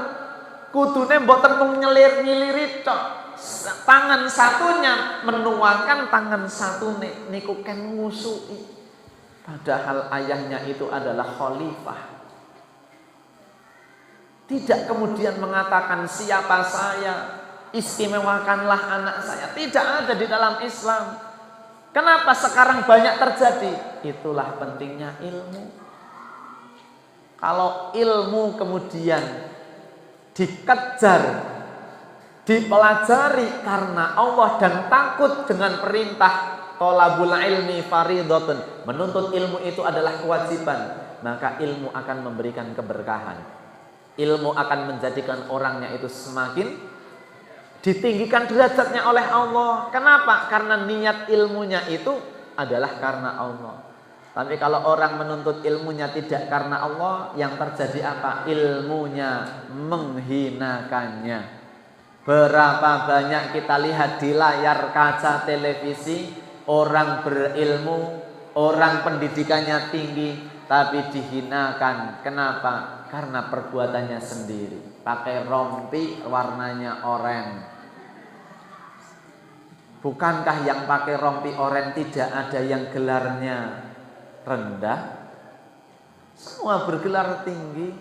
kudune boten mung nyelir-nyiliri tok. Tangan satunya menuangkan, tangan satune niku ken ngusui. Padahal ayahnya itu adalah khalifah. Tidak kemudian mengatakan siapa saya, istimewakanlah anak saya. Tidak ada di dalam Islam. Kenapa sekarang banyak terjadi? Itulah pentingnya ilmu. Kalau ilmu kemudian dikejar, dipelajari karena Allah dan takut dengan perintah thalabul ilmi fardhatun, menuntut ilmu itu adalah kewajiban, maka ilmu akan memberikan keberkahan. Ilmu akan menjadikan orangnya itu semakin ditinggikan derajatnya oleh Allah. Kenapa? Karena niat ilmunya itu adalah karena Allah. Tapi kalau orang menuntut ilmunya tidak karena Allah, yang terjadi apa? Ilmunya menghinakannya. Berapa banyak kita lihat di layar kaca televisi, orang berilmu, orang pendidikannya tinggi, tapi dihinakan. Kenapa? Karena perbuatannya sendiri. Pakai rompi warnanya oranye. Bukankah yang pakai rompi oranye tidak ada yang gelarnya rendah? Semua bergelar tinggi.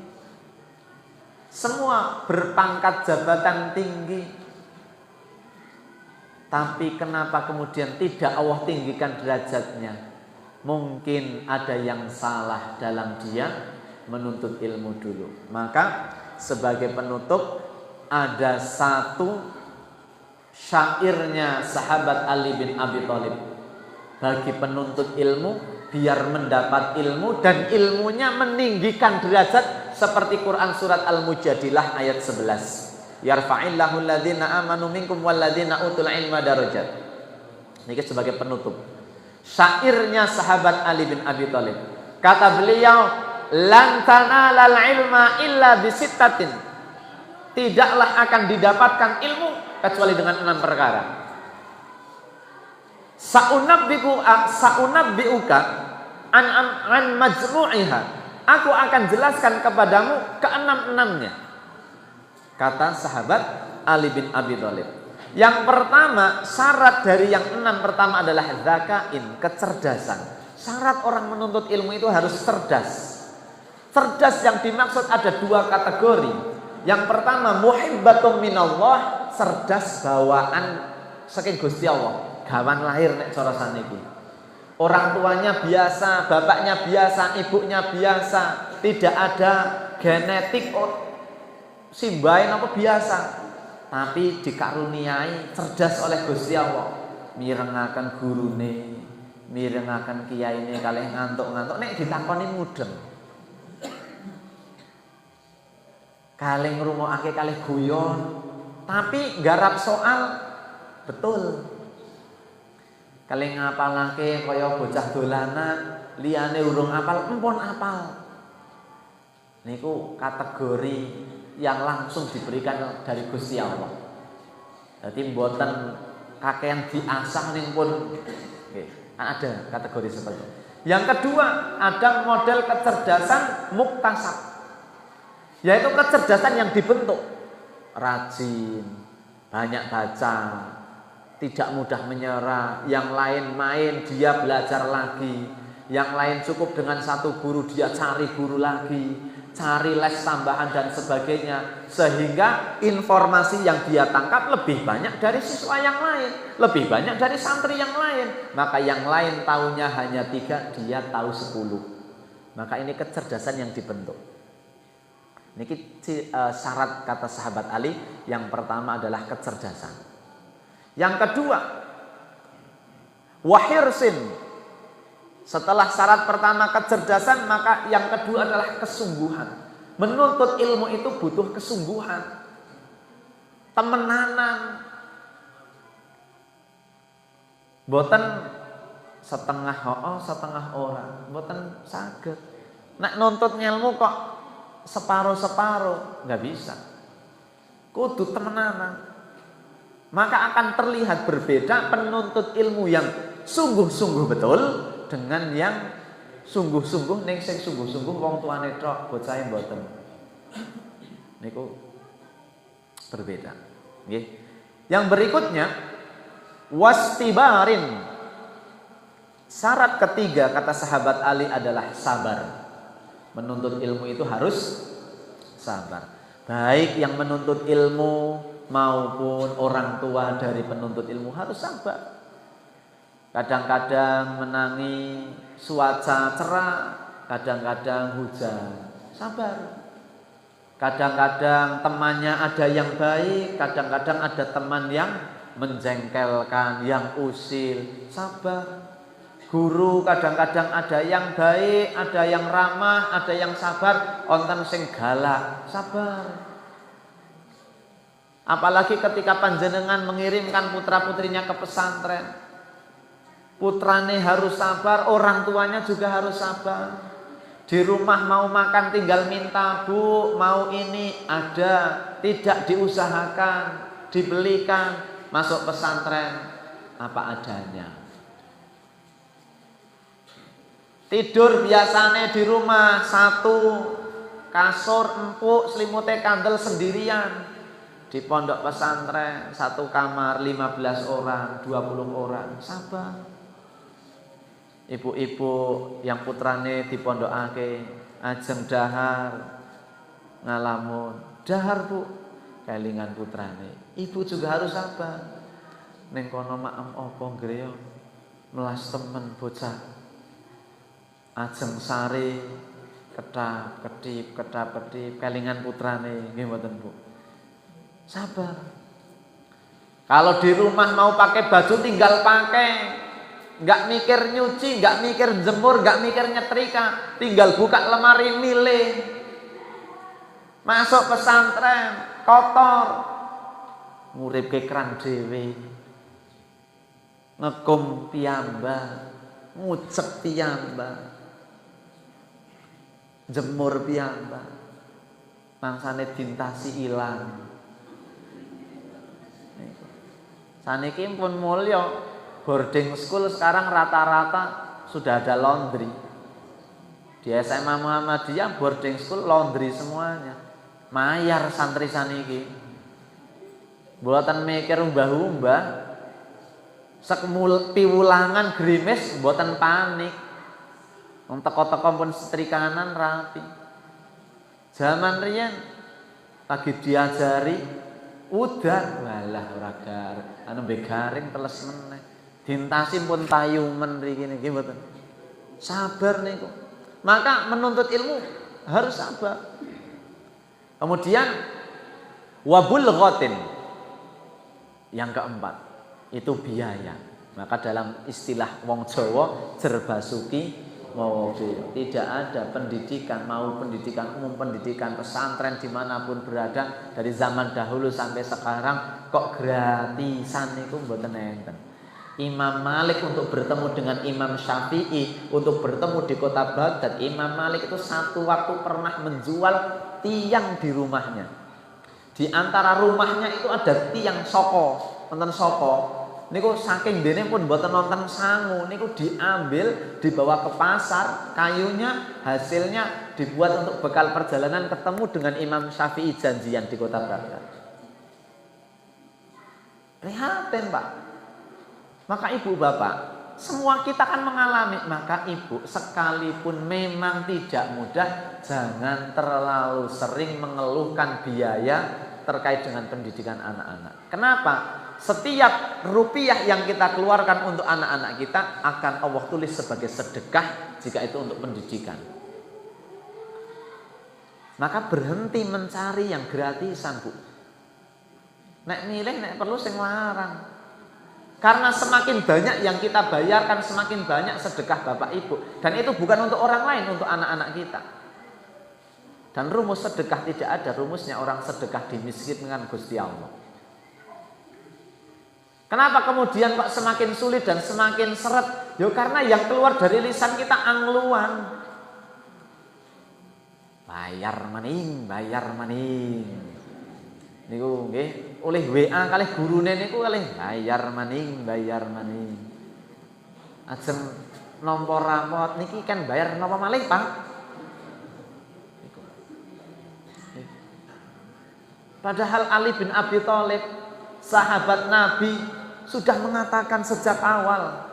Semua berpangkat jabatan tinggi. Tapi kenapa kemudian tidak Allah tinggikan derajatnya? Mungkin ada yang salah dalam dia menuntut ilmu dulu. Maka sebagai penutup ada satu syairnya sahabat Ali bin Abi Thalib. Bagi penuntut ilmu, biar mendapat ilmu dan ilmunya meninggikan derajat, seperti Quran surat Al-Mujadilah ayat 11. Yarfa'illahu alladhina amanu minkum walladhina utul ilma darajat. Ini sebagai penutup. Syairnya sahabat Ali bin Abi Thalib. Kata beliau, lan tanalal ilma illa bisittatin. Tidaklah akan didapatkan ilmu kecuali dengan 6 perkara. Sa'unabbi'uka an majmu'iha. Aku akan jelaskan kepadamu ke-6-6-nya. Kata sahabat Ali bin Abi Thalib. Yang pertama, syarat dari yang 6 pertama adalah zakain, kecerdasan. Syarat orang menuntut ilmu itu harus cerdas. Cerdas yang dimaksud ada 2 kategori. Yang pertama muhibbatum minallah, cerdas bawaan saking Gusti Allah. Gawan lahir nek cara saniki. Orang tuanya biasa, bapaknya biasa, ibunya biasa, tidak ada genetik simbain apa biasa. Tapi dikaruniai cerdas oleh Gusti Allah. Mirengaken gurune, mirengaken kiyaine kalih ngantuk-ngantuk nek ditakoni mudeng. Kalih ngrungokake kalih guyon, tapi garap soal betul. Kalih ngapalake kaya bocah dolanan, liyane urung apal, empun apal. Niku kategori yang langsung diberikan dari Gusti Allah. Jadi mboten kakean diasah ning pun nggih, ada kategori seperti itu. Yang kedua, ada model kecerdasan muktasab. Yaitu kecerdasan yang dibentuk. rajin, banyak baca, tidak mudah menyerah. Yang lain main, dia belajar lagi. Yang lain cukup dengan satu guru, dia cari guru lagi, cari les tambahan dan sebagainya. Sehingga informasi yang dia tangkap lebih banyak dari siswa yang lain, lebih banyak dari santri yang lain. Maka yang lain tahunya hanya 3, dia tahu 10. Maka ini kecerdasan yang dibentuk. Ini syarat kata sahabat Ali. Yang pertama adalah kecerdasan. Yang kedua, wahirsin. Setelah syarat pertama kecerdasan, maka yang kedua adalah kesungguhan. Menuntut ilmu itu butuh kesungguhan, temenanan. Boten setengah setengah orang, boten saged. Nek nuntut ilmu kok separuh-separuh, nggak bisa. Kudu temenanan. Maka akan terlihat berbeda penuntut ilmu yang sungguh-sungguh betul dengan yang sungguh-sungguh ning sing sungguh-sungguh wong tuane tok, bocahe mboten. Niku berbeda. Nggih. Yang berikutnya wastibarin. Syarat ketiga kata sahabat Ali adalah sabar. Menuntut ilmu itu harus sabar. Baik yang menuntut ilmu maupun orang tua dari penuntut ilmu harus sabar. Kadang-kadang menangi cuaca cerah, kadang-kadang hujan, sabar. Kadang-kadang temannya ada yang baik, kadang-kadang ada teman yang menjengkelkan, yang usil, sabar. Guru kadang-kadang ada yang baik, ada yang ramah, ada yang sabar, onten sing galak, sabar. Apalagi ketika panjenengan mengirimkan putra-putrinya ke pesantren, putrane harus sabar, orang tuanya juga harus sabar. Di rumah mau makan tinggal minta, Bu, mau ini, ada, tidak diusahakan, dibelikan. Masuk pesantren apa adanya. Tidur biasanya di rumah satu kasur empuk, selimutnya kandel sendirian. Di pondok pesantren satu kamar 15 orang, 20 orang, sabar. Ibu-ibu yang putrane dipondokake ajeng dahar ngalamun, dahar Bu, kelingan putrane. Ibu juga harus sabar. Ning kono maem apa ngreya melas temen bocah. Ajeng sare ketap-ketip kelingan putrane, nggih mboten Bu. Sabar. Kalau di rumah mau pakai baju tinggal pakai, nggak mikir nyuci, nggak mikir jemur, nggak mikir nyetrika, tinggal buka lemari milih. Masuk pesantren kotor, nguripke keran dhewe, ngekum piyambak, ngucep piyambak, jemur piyambak, mangsane dintasi ilang. Saniki pun mulya, boarding school sekarang rata-rata sudah ada laundry. Di SMA Muhammadiyah boarding school laundry semuanya. Mayar santri saniki. Mboten mikir umbah-umbah. Sekmul piwulangan grimis mboten panik. Wong teko-teko pun setrikanan rapi. Zaman riyen lagi diajari udan, walah ora gareng, anu mbek garing teles meneh. Dintasi pun tayumen mriki niki mboten. Sabar niku. Maka menuntut ilmu harus sabar. Kemudian wabul ghatin. Yang keempat, itu biaya. Maka dalam istilah wong Jawa jerbasuki mobil. Tidak ada pendidikan, mau pendidikan umum, pendidikan pesantren dimanapun berada dari zaman dahulu sampai sekarang kok gratisan itu mboten enten. Imam Malik untuk bertemu dengan Imam Syafi'i, untuk bertemu di kota Baghdad, Imam Malik itu satu waktu pernah menjual tiang di rumahnya. Di antara rumahnya itu ada tiang soko, wonten soko. Niku saking dene pun mboten nonton sangu, niku diambil, dibawa ke pasar, kayunya hasilnya dibuat untuk bekal perjalanan ketemu dengan Imam Syafi'i janjian di kota Baghdad. Prihatin Pak. Maka ibu bapak, semua kita kan mengalami. Maka ibu sekalipun memang tidak mudah, jangan terlalu sering mengeluhkan biaya terkait dengan pendidikan anak-anak. Kenapa? Setiap rupiah yang kita keluarkan untuk anak-anak kita akan Allah tulis sebagai sedekah jika itu untuk pendidikan. Maka berhenti mencari yang gratisan Bu. Nek milih, nek perlu sing larang. Karena semakin banyak yang kita bayarkan, semakin banyak sedekah Bapak Ibu. Dan itu bukan untuk orang lain, untuk anak-anak kita. Dan rumus sedekah tidak ada. Rumusnya orang sedekah dimiskinkan Gusti Allah. Kenapa kemudian kok semakin sulit dan semakin seret? Ya karena yang keluar dari lisan kita angluan. Bayar maning, bayar maning. Niku nggih, oleh WA kalih gurune niku kalih bayar maning, bayar maning. Ajeng nampa rapot niki kan bayar napa malih, Pak? Padahal Ali bin Abi Thalib, sahabat Nabi, sudah mengatakan sejak awal.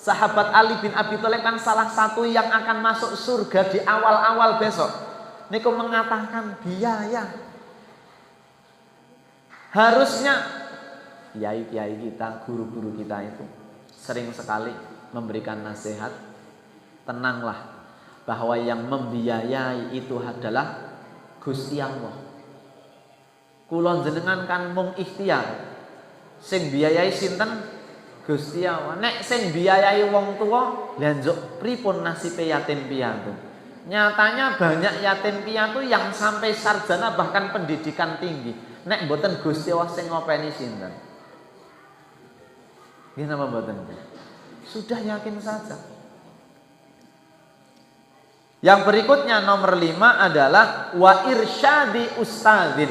Sahabat Ali bin Abi Thalib kan salah satu yang akan masuk surga di awal-awal besok. Niku mengatakan biaya. Harusnya kiai-kiai kita, guru-guru kita itu sering sekali memberikan nasihat. Tenanglah, bahwa yang membiayai itu adalah Gusti Allah. Kula jenengan kan mung ikhtiar. Sing biayai sinten? Gusti Allah. Nek sing biayai wong tua, lha njuk pripun nasibe yatim piatu? Nyatanya banyak yatim piatu yang sampai sarjana bahkan pendidikan tinggi. Nek mboten Gusti Allah sing ngopeni sinten? Nggih napa mboten? Sudah yakin saja. Yang berikutnya nomor 5 adalah wa irsyadi ustadzin.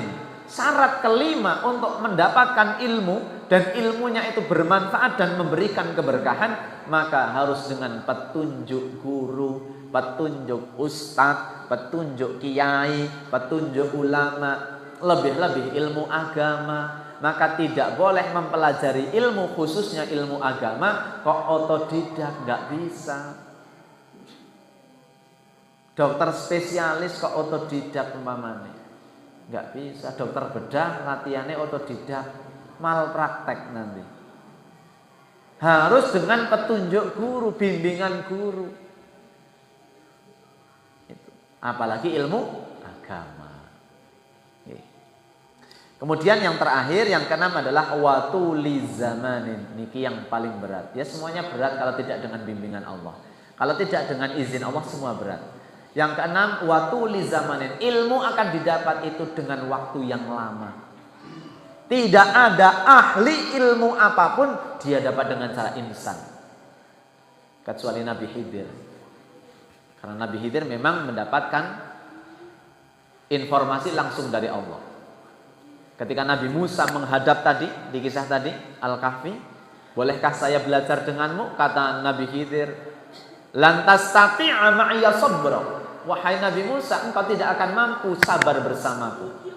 Syarat kelima untuk mendapatkan ilmu dan ilmunya itu bermanfaat dan memberikan keberkahan, maka harus dengan petunjuk guru, petunjuk ustadz, petunjuk kiai, petunjuk ulama, lebih-lebih ilmu agama. Maka tidak boleh mempelajari ilmu, khususnya ilmu agama kok otodidak, nggak bisa. Dokter spesialis kok otodidak umpamanya, nggak bisa. Dokter bedah latihannya otodidak, malpraktek nanti. Harus dengan petunjuk guru, bimbingan guru. Itu. Apalagi ilmu agama. Kemudian yang terakhir, yang keenam adalah watuli zamanin. Niki yang paling berat. Ya semuanya berat kalau tidak dengan bimbingan Allah. Kalau tidak dengan izin Allah semua berat. Yang keenam, watuli zamanin. Ilmu akan didapat itu dengan waktu yang lama. Tidak ada ahli ilmu apapun dia dapat dengan cara instan. Kecuali Nabi Khidir. Karena Nabi Khidir memang mendapatkan informasi langsung dari Allah. Ketika Nabi Musa menghadap tadi, di kisah tadi, Al-Kahfi, bolehkah saya belajar denganmu? Kata Nabi Khidir, lantas tati'a ma'iya sabra. Wahai Nabi Musa, engkau tidak akan mampu sabar bersamaku.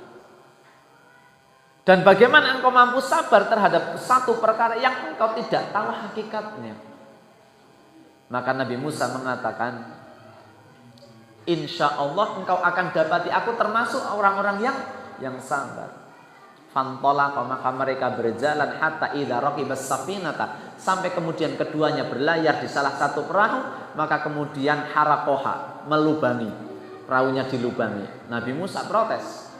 Dan bagaimana engkau mampu sabar terhadap satu perkara yang engkau tidak tahu hakikatnya? Maka Nabi Musa mengatakan, insya Allah engkau akan dapati aku termasuk orang-orang yang sabar. Fantolaqa, maka mereka berjalan hatta idza raqibas safinata, sampai kemudian keduanya berlayar di salah satu perahu, maka kemudian harakoha, melubangi, perahunya dilubangi. Nabi Musa protes.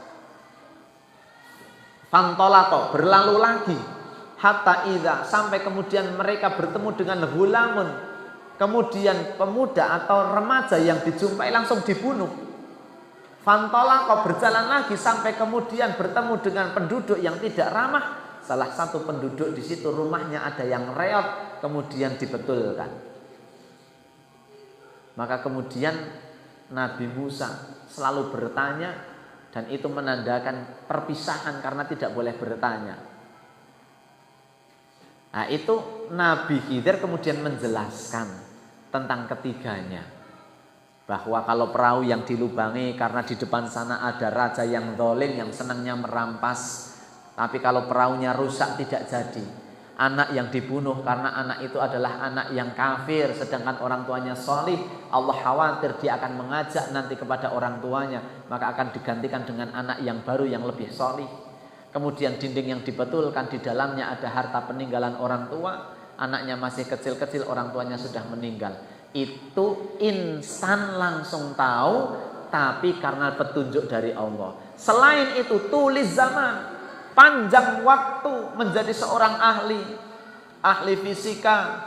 Fantolaqa, berlalu lagi hatta idza, sampai kemudian mereka bertemu dengan hulamun, kemudian pemuda atau remaja yang dijumpai langsung dibunuh. Fantolaqa, berjalan lagi sampai kemudian bertemu dengan penduduk yang tidak ramah. Salah satu penduduk di situ rumahnya ada yang reot, kemudian dibetulkan. Maka kemudian Nabi Musa selalu bertanya, dan itu menandakan perpisahan karena tidak boleh bertanya. Nah itu Nabi Khidir kemudian menjelaskan tentang ketiganya. Bahwa kalau perahu yang dilubangi karena di depan sana ada raja yang zalim yang senangnya merampas Tapi kalau perahunya rusak tidak jadi. Anak yang dibunuh karena anak itu adalah anak yang kafir, sedangkan orang tuanya solih, Allah khawatir dia akan mengajak nanti kepada orang tuanya, maka akan digantikan dengan anak yang baru yang lebih solih. Kemudian dinding yang dibetulkan, di dalamnya ada harta peninggalan orang tua, anaknya masih kecil-kecil, orang tuanya sudah meninggal. Itu insan langsung tahu, tapi karena petunjuk dari Allah. Selain itu tulis zaman, panjang waktu menjadi seorang ahli fisika,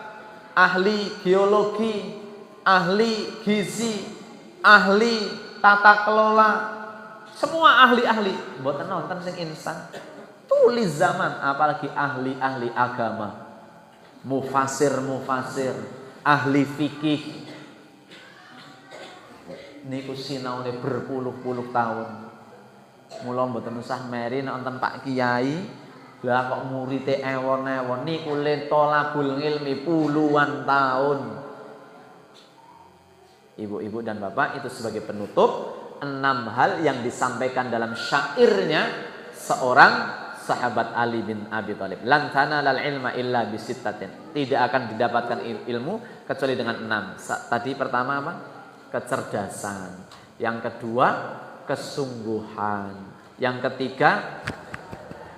ahli geologi, ahli gizi, ahli tata kelola, semua ahli-ahli. Mboten nonton sing insan. Tulis zaman, apalagi ahli-ahli agama, mufasir, ahli fikih. Niku sinaune berpuluh-puluh tahun. Mula mboten usah meri nek wonten Pak Kiai, lah kok murite ewon-ewon niku le tolabul ilmi puluhan tahun. Ibu-ibu dan bapak, itu sebagai penutup 6 hal yang disampaikan dalam syairnya seorang sahabat Ali bin Abi Thalib. Lan tanalal ilma illa bisittatin. Tidak akan didapatkan ilmu kecuali dengan 6. Tadi pertama apa? Kecerdasan. Yang kedua, kesungguhan. Yang ketiga,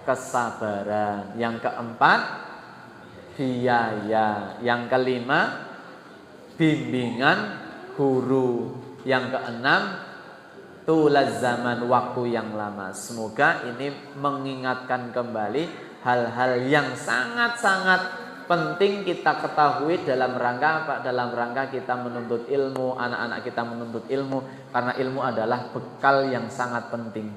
kesabaran. Yang keempat, biaya. Yang kelima, bimbingan guru. Yang keenam, tulaz zaman, waktu yang lama. Semoga ini mengingatkan kembali hal-hal yang sangat-sangat penting kita ketahui dalam rangka apa? Dalam rangka kita menuntut ilmu, anak-anak kita menuntut ilmu, karena ilmu adalah bekal yang sangat penting.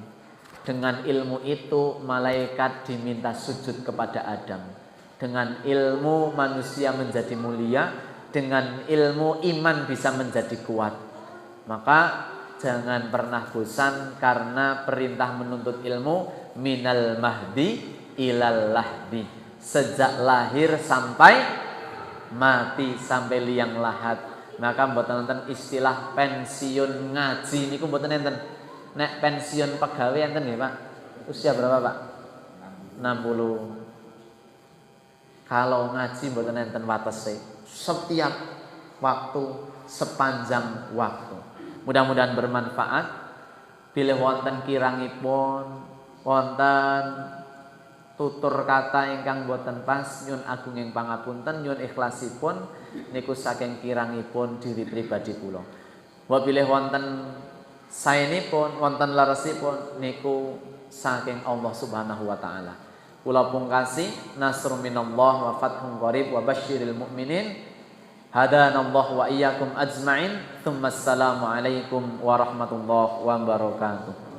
Dengan ilmu itu malaikat diminta sujud kepada Adam. Dengan ilmu manusia menjadi mulia, dengan ilmu iman bisa menjadi kuat. Maka jangan pernah bosan karena perintah menuntut ilmu minal mahdi ilal lahdi. Sejak lahir sampai mati, sampai liang lahat. Maka mboten wonten istilah pensiun ngaji niku mboten enten. Nek pensiun pegawai enten nggih, Pak? Usia berapa, Pak? 60. Kalau ngaji mboten enten watese. Setiap waktu, sepanjang waktu. Mudah-mudahan bermanfaat. Bilih wonten kirangipun, wonten tutur kata ingkang boten pas, nyun agung ing pangapunten, nyun ikhlasipun niku saking kirangipun diri pribadi kula. Wa bilih wonten saenipun, wonten leresipun niku saking Allah Subhanahu wa taala. Kula pungkasi, nasrun minallah wa fathun qarib wa basyiril mu'minin. Hadanallahu wa iyyakum ajma'in. Tsumma assalamu alaikum warahmatullahi wabarakatuh.